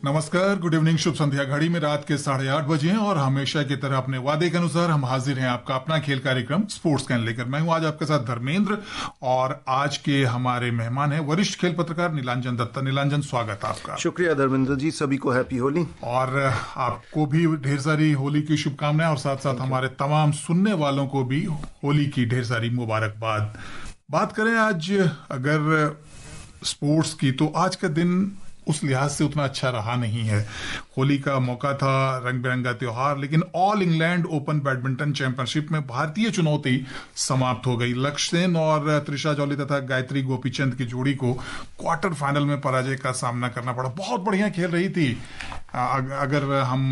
नमस्कार, good evening, शुभ संध्या। घड़ी में रात के 8:30 बजे हैं और हमेशा की तरह अपने वादे के अनुसार हम हाजिर हैं आपका अपना खेल कार्यक्रम स्पोर्ट्स कैन लेकर। मैं हूं आज आपके साथ धर्मेंद्र और आज के हमारे मेहमान हैं वरिष्ठ खेल पत्रकार नीलांजन दत्ता। नीलांजन, स्वागत आपका। शुक्रिया धर्मेंद्र जी, सभी को हैप्पी होली। और आपको भी ढेर सारी होली की शुभकामनाएं और साथ साथ हमारे तमाम सुनने वालों को भी होली की ढेर सारी मुबारकबाद। बात करें आज अगर स्पोर्ट्स की, तो आज का दिन उस लिहाज से उतना अच्छा रहा नहीं है। होली का मौका था, रंग बिरंगा त्योहार, लेकिन all England open badminton championship में भारतीय चुनौती समाप्त हो गई। लक्ष्य सेन और त्रिशा जॉली तथा गायत्री गोपीचंद की जोड़ी को क्वार्टर फाइनल में पराजय का सामना करना पड़ा। बहुत बढ़िया खेल रही थी। अगर हम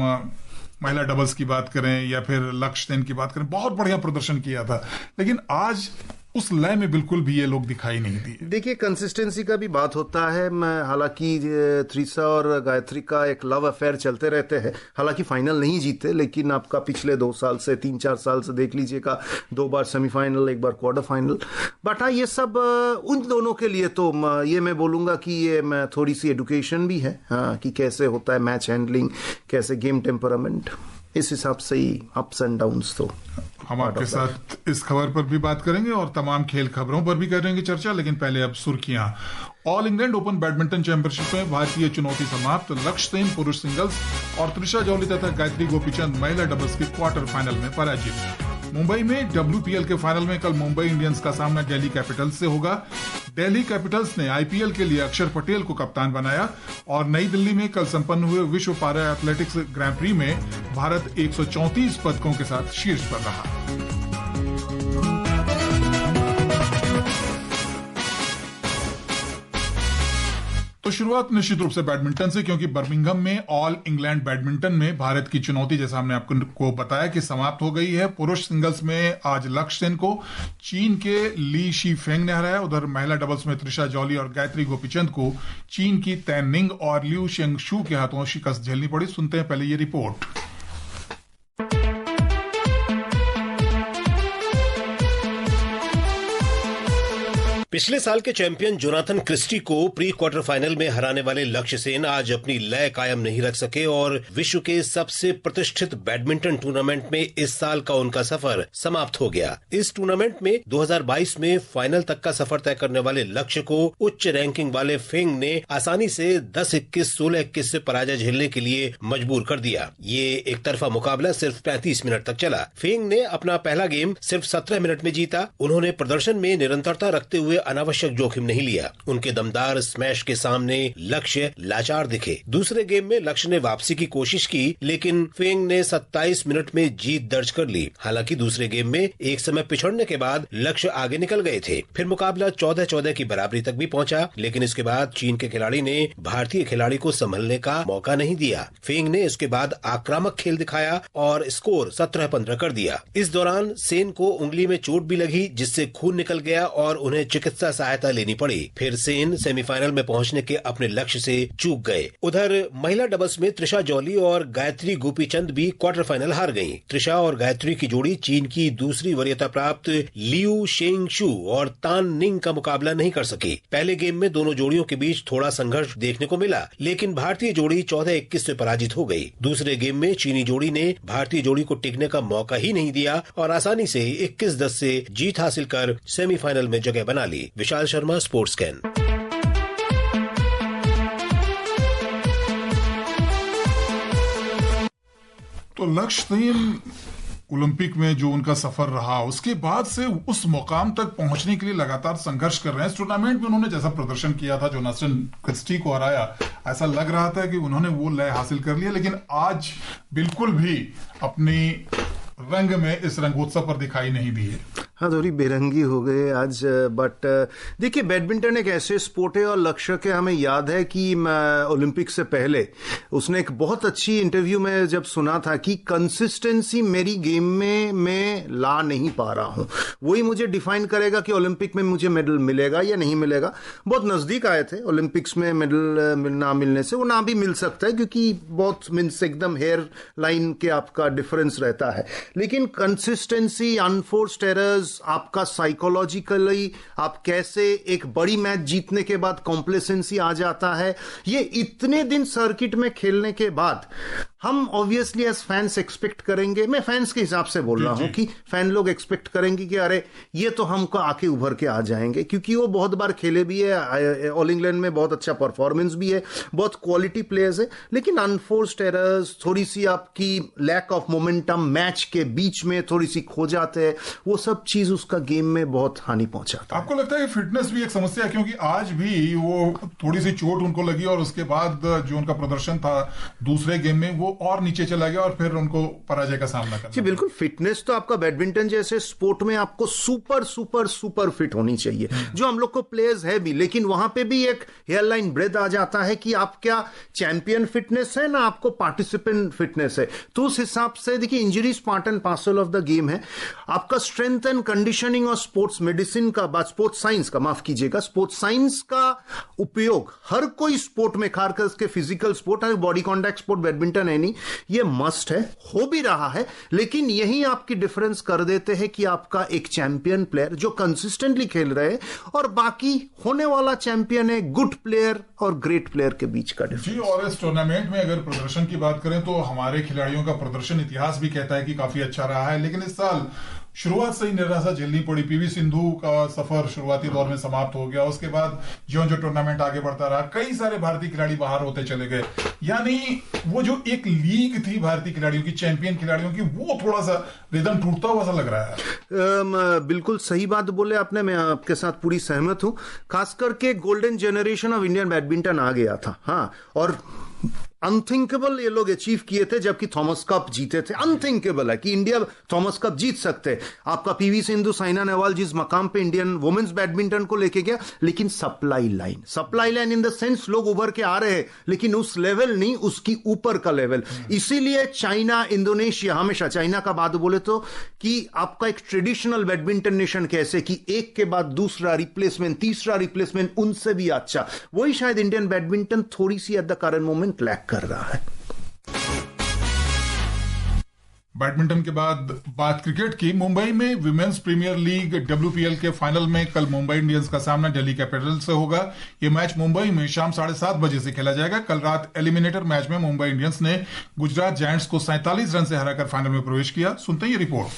महिला डबल्स की बात करें या फिर लक्ष्य सेन की बात करें, बहुत बढ़िया प्रदर्शन किया था, लेकिन आज उस लय में बिल्कुल भी ये लोग दिखाई नहीं दिए। देखिए, कंसिस्टेंसी का भी बात होता है। हालांकि त्रिशा और गायत्री का एक लव अफेयर चलते रहते हैं। हालांकि फाइनल नहीं जीते, लेकिन आपका पिछले 2 साल से 3-4 साल से देख लीजिएगा, 2 बार सेमीफाइनल, 1 बार क्वार्टर फाइनल। बट हाँ, ये सब उन दोनों के लिए तो ये मैं बोलूंगा कि ये थोड़ी सी एडुकेशन भी है, हाँ, कि कैसे होता है मैच हैंडलिंग, कैसे गेम टेम्परामेंट, इस हिसाब से ही अप्स एंड डाउन्स। तो हम आपके साथ इस खबर पर भी बात करेंगे और तमाम खेल खबरों पर भी करेंगे चर्चा, लेकिन पहले अब सुर्खियां। All England open badminton championship में भारतीय चुनौती समाप्त। लक्ष्य सेन पुरुष सिंगल्स और त्रिशा जॉली तथा गायत्री गोपीचंद महिला डबल्स के क्वार्टर फाइनल में पराजित। मुंबई में WPL के फाइनल में कल मुंबई इंडियंस का सामना दिल्ली कैपिटल्स से होगा। दिल्ली कैपिटल्स ने IPL के लिए अक्षर पटेल को कप्तान बनाया और नई दिल्ली में कल संपन्न हुए विश्व पारा एथलेटिक्स ग्रैंड प्री में भारत 134 पदकों के साथ शीर्ष पर रहा। तो शुरुआत निश्चित रूप से बैडमिंटन से, क्योंकि बर्मिंघम में ऑल इंग्लैंड बैडमिंटन में भारत की चुनौती, जैसा हमने आपको बताया, कि समाप्त हो गई है। पुरुष सिंगल्स में आज लक्ष्य सेन को चीन के ली शी फेंग ने हराया। उधर महिला डबल्स में त्रिशा जॉली और गायत्री गोपीचंद को चीन की तैन निंग और लिu शेंगशू के हाथों शिकस्त झेलनी पड़ी। सुनते हैं पहले ये रिपोर्ट। पिछले साल के चैंपियन जोनाथन क्रिस्टी को प्री क्वार्टर फाइनल में हराने वाले लक्ष्य सेन आज अपनी लय कायम नहीं रख सके और विश्व के सबसे प्रतिष्ठित बैडमिंटन टूर्नामेंट में इस साल का उनका सफर समाप्त हो गया। इस टूर्नामेंट में 2022 में फाइनल तक का सफर तय करने वाले लक्ष्य को उच्च रैंकिंग वाले फेंग ने आसानी से 10-21, 16-21 से पराजय झेलने के लिए मजबूर कर दिया। ये एक तरफा मुकाबला सिर्फ 35 मिनट तक चला। फेंग ने अपना पहला गेम सिर्फ 17 मिनट में जीता। उन्होंने प्रदर्शन में निरंतरता रखते हुए अनावश्यक जोखिम नहीं लिया। उनके दमदार स्मैश के सामने लक्ष्य लाचार दिखे। दूसरे गेम में लक्ष्य ने वापसी की कोशिश की, लेकिन फेंग ने 27 मिनट में जीत दर्ज कर ली। हालांकि दूसरे गेम में एक समय पिछड़ने के बाद लक्ष्य आगे निकल गए थे। फिर मुकाबला 14-14 की बराबरी तक भी पहुंचा, लेकिन इसके बाद चीन के खिलाड़ी ने भारतीय खिलाड़ी को संभलने का मौका नहीं दिया। फेंग ने इसके बाद आक्रामक खेल दिखाया और स्कोर 17-15 कर दिया। इस दौरान सेन को उंगली में चोट भी लगी, जिससे खून निकल गया और उन्हें चिकित्सा सहायता लेनी पड़ी। फिर सेन सेमीफाइनल में पहुंचने के अपने लक्ष्य से चूक गए। उधर महिला डबल्स में त्रिशा जॉली और गायत्री गोपीचंद भी क्वार्टर फाइनल हार गईं। त्रिशा और गायत्री की जोड़ी चीन की दूसरी वरीयता प्राप्त लिu शेंगशू और तान निंग का मुकाबला नहीं कर सकी। पहले गेम में दोनों जोड़ियों के बीच थोड़ा संघर्ष देखने को मिला, लेकिन भारतीय जोड़ी 14-21 से पराजित हो गई। दूसरे गेम में चीनी जोड़ी ने भारतीय जोड़ी को टिकने का मौका ही नहीं दिया और आसानी से 21-10 से जीत हासिल कर सेमीफाइनल में जगह बना ली। Vishal Sharma, sports can. तो लक्ष्य सेन ओलंपिक में जो उनका सफर रहा, उसके बाद से उस मुकाम तक पहुंचने के लिए लगातार संघर्ष कर रहे हैं। इस टूर्नामेंट में उन्होंने जैसा प्रदर्शन किया था, जोनाथन क्रिस्टी को हराया, ऐसा लग रहा था कि उन्होंने वो लय हासिल कर लिया, लेकिन आज बिल्कुल भी अपनी रंग में इस रंगोत्सव पर दिखाई नहीं दिए। हाँ, थोड़ी बेरंगी हो गए आज। बट देखिए, बैडमिंटन एक ऐसे स्पोर्ट है और लक्ष्य के हमें याद है कि ओलंपिक से पहले उसने एक बहुत अच्छी इंटरव्यू में जब सुना था कि कंसिस्टेंसी मेरी गेम में मैं ला नहीं पा रहा हूं, वही मुझे डिफाइन करेगा कि ओलंपिक में मुझे मेडल मिलेगा या नहीं मिलेगा। बहुत नजदीक आए थे ओलंपिक्स में मेडल ना मिलने से, वो ना भी मिल सकता है क्योंकि बहुत मीन्स एकदम हेयर लाइन के आपका डिफरेंस रहता है। लेकिन कंसिस्टेंसी, अनफोर्स्ड एरर्स, कॉन्फिडेंस, आपका साइकोलॉजिकली आप कैसे एक बड़ी मैच जीतने के बाद कॉम्प्लेसेंसी आ जाता है, ये इतने दिन सर्किट में खेलने के बाद हम ऑब्वियसली एज फैंस एक्सपेक्ट करेंगे, मैं फैंस के हिसाब से बोल रहा हूं कि फैन लोग एक्सपेक्ट करेंगे कि अरे ये तो हमको आके उभर के आ जाएंगे, क्योंकि वो बहुत बार खेले भी है, ऑल इंग्लैंड में बहुत अच्छा परफॉर्मेंस भी है, बहुत क्वालिटी प्लेयर्स है, लेकिन अनफोर्स्ड एरर्स, थोड़ी सी आपकी लैक ऑफ मोमेंटम, मैच के बीच में थोड़ी सी खो जाते हैं, वो सब चीज उसका गेम में बहुत हानि पहुंचाता है। आपको लगता है कि फिटनेस भी एक समस्या है? क्योंकि आज भी वो थोड़ी सी चोट उनको लगी और उसके बाद जो उनका प्रदर्शन था दूसरे गेम में वो और नीचे चला गया और फिर उनको पराजय का सामना करना। जी बिल्कुल, फिटनेस तो आपका बैडमिंटन जैसे स्पोर्ट में आपको सुपर सुपर सुपर फिट होनी चाहिए, जो हम लोग को प्लेयर्स है भी, लेकिन वहां पे भी एक हेयरलाइन ब्रेथ आ जाता है कि आप क्या चैंपियन फिटनेस है ना आपको पार्टिसिपेंट फिटनेस है। तो उस हिसाब से देखिए, injuries part and parcel of the game है। आपका स्ट्रेंथ एंड कंडीशनिंग और स्पोर्ट्स मेडिसिन का, स्पोर्ट्स साइंस का, माफ कीजिएगा, स्पोर्ट्स साइंस का उपयोग हर कोई स्पोर्ट में, खासकर के physical sport, body contact sport badminton है नहीं, ये मस्ट है, हो भी रहा है, लेकिन यही आपकी डिफरेंस कर देते हैं कि आपका एक चैंपियन प्लेयर जो कंसिस्टेंटली खेल रहे हैं और बाकी होने वाला चैंपियन है गुड प्लेयर और ग्रेट प्लेयर के बीच का डिफरेंस। जी, और इस टूर्नामेंट में अगर प्रदर्शन की बात करें तो हमारे खिलाड़ियों का प्रदर्शन इतिहास भी कहता है कि काफी अच्छा रहा है, लेकिन इस साल शुरुआत से ही निराशा झेलनी पड़ी। पीवी सिंधु का सफर शुरुआती दौर में समाप्त हो गया, उसके बाद जो टूर्नामेंट आगे बढ़ता रहा, कई सारे भारतीय खिलाड़ी बाहर होते चले गए, यानी वो जो एक लीग थी भारतीय खिलाड़ियों की, चैंपियन खिलाड़ियों की, वो थोड़ा सा रिदम टूटता हुआ सा लग रहा है। बिल्कुल सही बात बोले आपने, मैं आपके साथ पूरी सहमत हूं। खास करके golden generation of Indian badminton आ गया था, हाँ, और अनथिंकेबल ये लोग अचीव किए थे जबकि थॉमस कप जीते थे। अनथिंकेबल है कि इंडिया थॉमस कप जीत सकते। आपका पीवी सिंधु, साइना नेहवाल जिस मकाम पे इंडियन वुमेन्स बैडमिंटन को लेके गया, लेकिन supply line in the sense लोग उभर के आ रहे हैं, लेकिन उस लेवल नहीं, उसकी ऊपर का लेवल। इसीलिए चाइना, इंडोनेशिया, हमेशा चाइना का बात बोले तो कि आपका एक ट्रेडिशनल बैडमिंटन नेशन कैसे कि एक के बाद दूसरा रिप्लेसमेंट, तीसरा रिप्लेसमेंट, उनसे भी अच्छा, वही शायद इंडियन बैडमिंटन थोड़ी सी at the current moment lack कर रहा है। बैडमिंटन के बाद बात क्रिकेट की। मुंबई में विमेंस प्रीमियर लीग WPL के फाइनल में कल मुंबई इंडियंस का सामना दिल्ली कैपिटल्स से होगा। यह मैच मुंबई में शाम 7:30 बजे से खेला जाएगा। कल रात एलिमिनेटर मैच में मुंबई इंडियंस ने गुजरात जायंट्स को 47 रन से हराकर फाइनल में प्रवेश किया। सुनते हैं ये रिपोर्ट।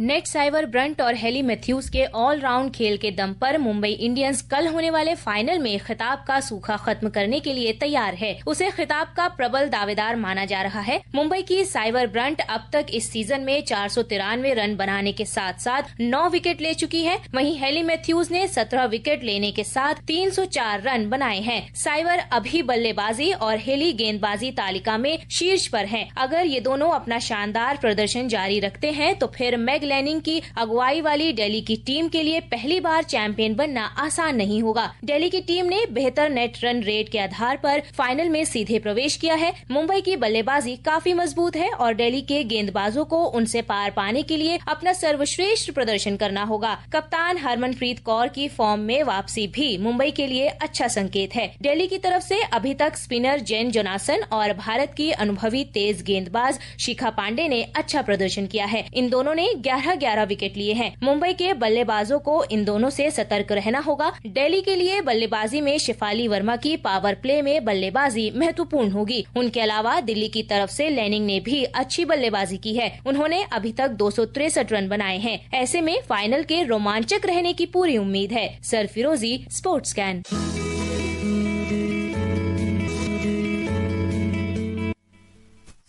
नेट साइवर ब्रंट और हेली मैथ्यूज के ऑलराउंड खेल के दम पर मुंबई इंडियंस कल होने वाले फाइनल में खिताब का सूखा खत्म करने के लिए तैयार है। उसे खिताब का प्रबल दावेदार माना जा रहा है। मुंबई की साइवर ब्रंट अब तक इस सीजन में 493 रन बनाने के साथ साथ 9 विकेट ले चुकी है। वहीं हेली मैथ्यूज ने 17 विकेट लेने के साथ 304 रन बनाए हैं। साइवर अभी बल्लेबाजी और हेली गेंदबाजी तालिका में शीर्ष पर है। अगर ये दोनों अपना शानदार प्रदर्शन जारी रखते हैं तो फिर मैग लैनिंग की अगुवाई वाली दिल्ली की टीम के लिए पहली बार चैंपियन बनना आसान नहीं होगा। दिल्ली की टीम ने बेहतर नेट रन रेट के आधार पर फाइनल में सीधे प्रवेश किया है। मुंबई की बल्लेबाजी काफी मजबूत है और दिल्ली के गेंदबाजों को उनसे पार पाने के लिए अपना सर्वश्रेष्ठ प्रदर्शन करना होगा। कप्तान हरमनप्रीत कौर की फॉर्म में वापसी भी मुंबई के लिए अच्छा संकेत है। दिल्ली की तरफ से अभी तक स्पिनर जेन जोनासन और भारत की अनुभवी तेज गेंदबाज शिखा पांडे ने अच्छा प्रदर्शन किया है। इन दोनों ने 11 विकेट लिए हैं। मुंबई के बल्लेबाजों को इन दोनों से सतर्क रहना होगा। दिल्ली के लिए बल्लेबाजी में शिफाली वर्मा की पावर प्ले में बल्लेबाजी महत्वपूर्ण होगी। उनके अलावा दिल्ली की तरफ से लैनिंग ने भी अच्छी बल्लेबाजी की है। उन्होंने अभी तक 263 रन बनाए हैं। ऐसे में फाइनल के रोमांचक रहने की पूरी उम्मीद है। सरफिरोजी, स्पोर्ट्स स्कैन।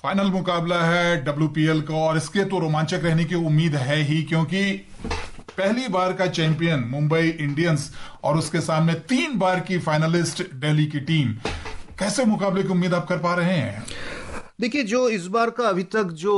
फाइनल मुकाबला है WPL का और इसके तो रोमांचक रहने की उम्मीद है ही, क्योंकि पहली बार का चैंपियन मुंबई इंडियंस और उसके सामने 3 बार की फाइनलिस्ट दिल्ली की टीम। कैसे मुकाबले की उम्मीद आप कर पा रहे हैं? देखिए, जो इस बार का अभी तक जो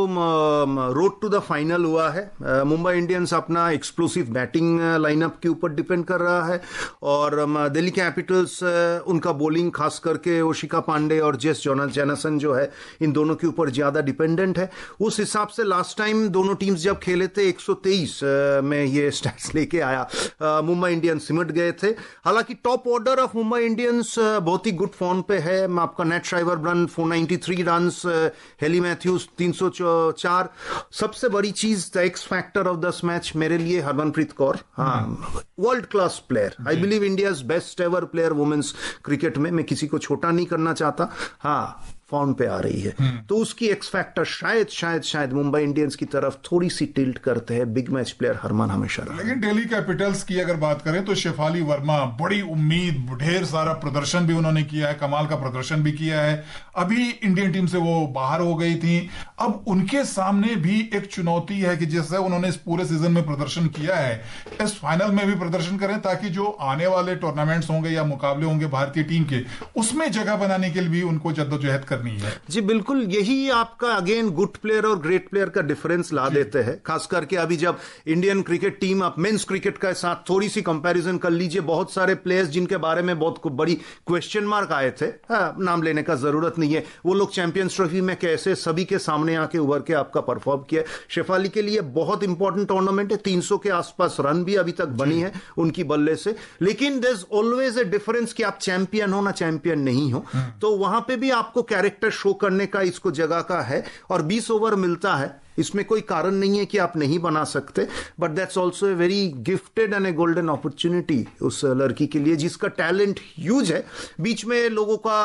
रोड टू द फाइनल हुआ है, मुंबई इंडियंस अपना एक्सप्लोसिव बैटिंग लाइनअप के ऊपर डिपेंड कर रहा है और दिल्ली कैपिटल्स उनका बॉलिंग, खास करके ओशिका पांडे और जेस जोनासन जो है, इन दोनों के ऊपर ज्यादा डिपेंडेंट है। उस हिसाब से लास्ट टाइम दोनों टीम्स जब खेले थे 123 में ये स्टैट्स लेके आया। मुंबई इंडियंस सिमट गए थे। हालांकि top order of Mumbai Indians बहुत ही गुड फॉर्म पे है। आपका Nat Sciver Brunt 493 run, Hayley Matthews 304। सबसे बड़ी चीज the X factor of this match मेरे लिए हरमनप्रीत कौर, हाँ, world class player. I believe India's best ever player women's cricket में। मैं किसी को छोटा नहीं करना चाहता, हाँ, फॉर्म पे आ रही है, तो उसकी एक्स फैक्टर शायद मुंबई इंडियंस की तरफ थोड़ी सी टिल्ट करते हैं। बिग मैच प्लेयर हरमन हमेशा रहा। लेकिन दिल्ली कैपिटल्स की अगर बात करें तो शेफाली वर्मा, बड़ी उम्मीद, ढेर सारा प्रदर्शन भी उन्होंने किया है, कमाल का प्रदर्शन भी किया है। अभी इंडियन टीम से वो बाहर हो गई थी, अब उनके सामने भी एक चुनौती है कि जैसे उन्होंने इस पूरे सीजन में प्रदर्शन किया है, इस फाइनल में भी प्रदर्शन करें, ताकि जो आने वाले टूर्नामेंट्स होंगे या मुकाबले होंगे भारतीय टीम के, उसमें जगह बनाने के लिए भी उनको जद्दोजहद करनी है। जी बिल्कुल, यही आपका अगेन गुड प्लेयर और ग्रेट प्लेयर का डिफरेंस ला देते हैं। खास करके अभी जब इंडियन क्रिकेट टीम आप मेंस क्रिकेट के साथ थोड़ी सी कंपैरिजन कर लीजिए, बहुत सारे प्लेयर्स जिनके बारे में बहुत बड़ी क्वेश्चन मार्क आए थे, नाम लेने का जरूरत नहीं है, वो लोग चैंपियंस ट्रॉफी में कैसे सभी के सामने आके उभर के आपका परफॉर्म किया। शेफाली के लिए बहुत इंपॉर्टेंट टूर्नामेंट है, 300 के आसपास रन भी अभी तक बनी है उनकी बल्ले से। लेकिन there is always a difference कि आप चैंपियन हो ना चैंपियन नहीं हो, तो वहां पे भी आपको कैरेक्टर शो करने का इसको जगह का है। और 20 ओवर मिलता है, इसमें कोई कारण नहीं है कि आप नहीं बना सकते, but that's also a very gifted and A golden opportunity उस लड़की के लिए जिसका टैलेंट ह्यूज है। बीच में लोगों का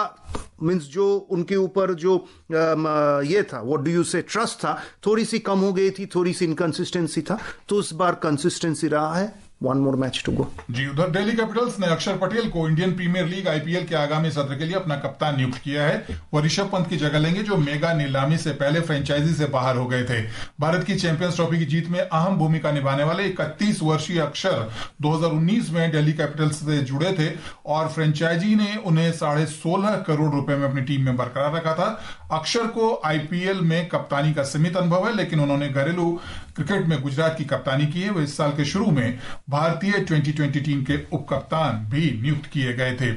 मीन्स जो उनके ऊपर जो ये था, व्हाट डू यू से, ट्रस्ट था, थोड़ी सी कम हो गई थी, थोड़ी सी इनकंसिस्टेंसी था, तो इस बार कंसिस्टेंसी रहा है। One more match to go. जी, उधर दिल्ली कैपिटल्स ने अक्षर पटेल को इंडियन प्रीमियर लीग आईपीएल के आगामी सत्र के लिए अपना कप्तान नियुक्त किया है। वो ऋषभ पंत की जगह लेंगे, जो मेगा नीलामी से पहले फ्रेंचाइजी से बाहर हो गए थे। भारत की चैंपियंस ट्रॉफी की जीत में अहम भूमिका निभाने वाले 31 वर्षीय अक्षर 2019 में दिल्ली कैपिटल्स से जुड़े थे और फ्रेंचाइजी ने उन्हें 16.5 करोड़ रुपए में अपनी टीम में बरकरार रखा था। अक्षर को आईपीएल में कप्तानी का सीमित अनुभव है, लेकिन उन्होंने घरेलू क्रिकेट में गुजरात की कप्तानी की है। वो इस साल के शुरू में भारतीय 2020 टीम के उप कप्तान भी नियुक्त किए गए थे।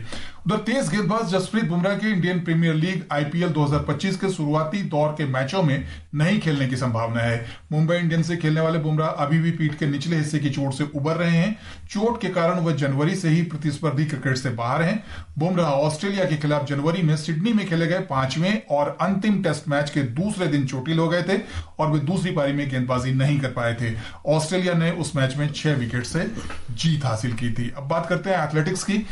उधर तेज गेंदबाज जसप्रीत बुमराह के इंडियन प्रीमियर लीग आईपीएल 2025 के शुरुआती दौर के मैचों में नहीं खेलने की संभावना है। मुंबई इंडियंस से खेलने वाले बुमराह अभी भी पीठ के निचले हिस्से की चोट से उबर रहे हैं। चोट के कारण वह जनवरी से ही प्रतिस्पर्धी क्रिकेट से बाहर हैं। बुमराह ऑस्ट्रेलिया के खिलाफ जनवरी में सिडनी में खेले गए 5वें और अंतिम टेस्ट मैच के दूसरे दिन चोटिल हो गए थे और वे दूसरी पारी में गेंदबाजी नहीं कर पाए थे। ऑस्ट्रेलिया ने उस मैच में 6 विकेट से जीत हासिल की थी। अब बात करते हैं एथलेटिक्स की।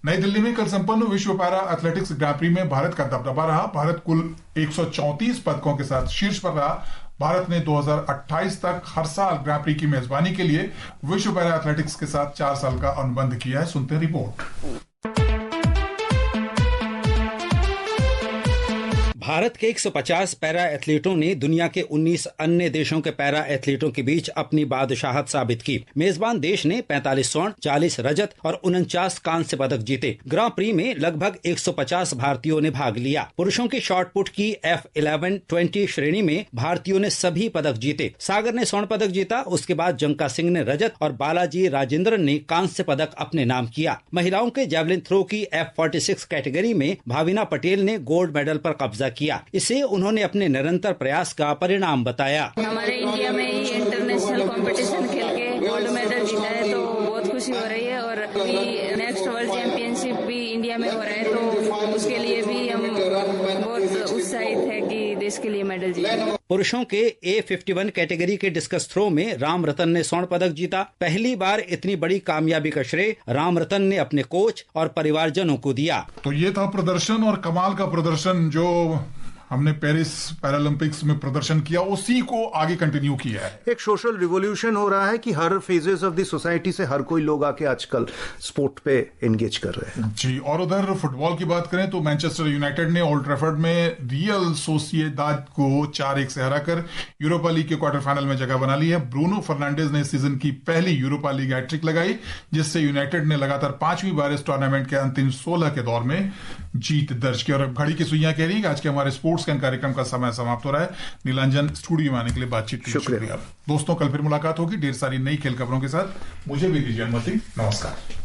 नई दिल्ली में कल संपन्न विश्व पैरा एथलेटिक्स ग्रां प्री में भारत का दबदबा रहा। भारत कुल 134 पदकों के साथ शीर्ष पर रहा। भारत ने 2028 तक हर साल ग्रां प्री की मेजबानी के लिए विश्व पैरा एथलेटिक्स के साथ 4 साल का अनुबंध किया है। सुनते हैं रिपोर्ट। भारत के 150 पैरा एथलीटों ने दुनिया के 19 अन्य देशों के पैरा एथलीटों के बीच अपनी बादशाहत साबित की। मेजबान देश ने 45 स्वर्ण, 40 रजत और 49 कांस्य पदक जीते। ग्रां प्री में लगभग 150 भारतीयों ने भाग लिया। पुरुषों की शॉट पुट की F11-20 श्रेणी में भारतीयों ने सभी पदक जीते। सागर ने स्वर्ण पदक जीता, उसके बाद जंका सिंह ने रजत और बालाजी राजेंद्रन ने कांस्य पदक अपने नाम किया। महिलाओं के जैवलिन थ्रो की F46 कैटेगरी में भाविना पटेल ने गोल्ड मेडल पर कब्जा किया। इसे उन्होंने अपने निरंतर प्रयास का परिणाम बताया। हमारे इंडिया में ही इंटरनेशनल कंपटीशन खेल के गोल्ड मेडल जीता है, तो बहुत खुशी हो रही है। और अभी नेक्स्ट वर्ल्ड चैंपियनशिप भी इंडिया में हो रहा है, तो उसके लिए भी हम बहुत उत्साहित है कि देश के लिए मेडल जीते। पुरुषों के A51 कैटेगरी के डिस्कस थ्रो में राम रतन ने स्वर्ण पदक जीता। पहली बार इतनी बड़ी कामयाबी का श्रेय राम रतन ने अपने कोच और परिवारजनों को दिया। तो ये था प्रदर्शन और कमाल का प्रदर्शन जो हमने पेरिस पैरालंपिक्स में प्रदर्शन किया, उसी को आगे कंटिन्यू किया है। एक सोशल रिवोल्यूशन हो रहा है कि हर फेजेस ऑफ द सोसाइटी से हर कोई लोग आके आजकल स्पोर्ट पे एंगेज कर रहे हैं। जी, और उधर फुटबॉल की बात करें तो मैनचेस्टर यूनाइटेड ने ओल्ड ट्रैफर्ड में रियल सोसिएदाद को 4-1 से हराकर यूरोपा लीग के क्वार्टर फाइनल में जगह बना ली है। ब्रूनो फर्नांडिस ने इस सीजन की पहली यूरोपा लीग हैट्रिक लगाई, जिससे यूनाइटेड ने लगातार 5वीं बार इस टूर्नामेंट के अंतिम 16 के दौर में जीत दर्ज की। और घड़ी की सुइयां कह रही है आज के हमारे स्पोर्ट्स कार्यक्रम का समय समाप्त हो रहा है। नीलांजन स्टूडियो में आने के लिए बातचीत के लिए शुक्रिया। दोस्तों, कल फिर मुलाकात होगी ढेर सारी नई खेल खबरों के साथ। मुझे भी दीजिए अनुमति। नमस्कार।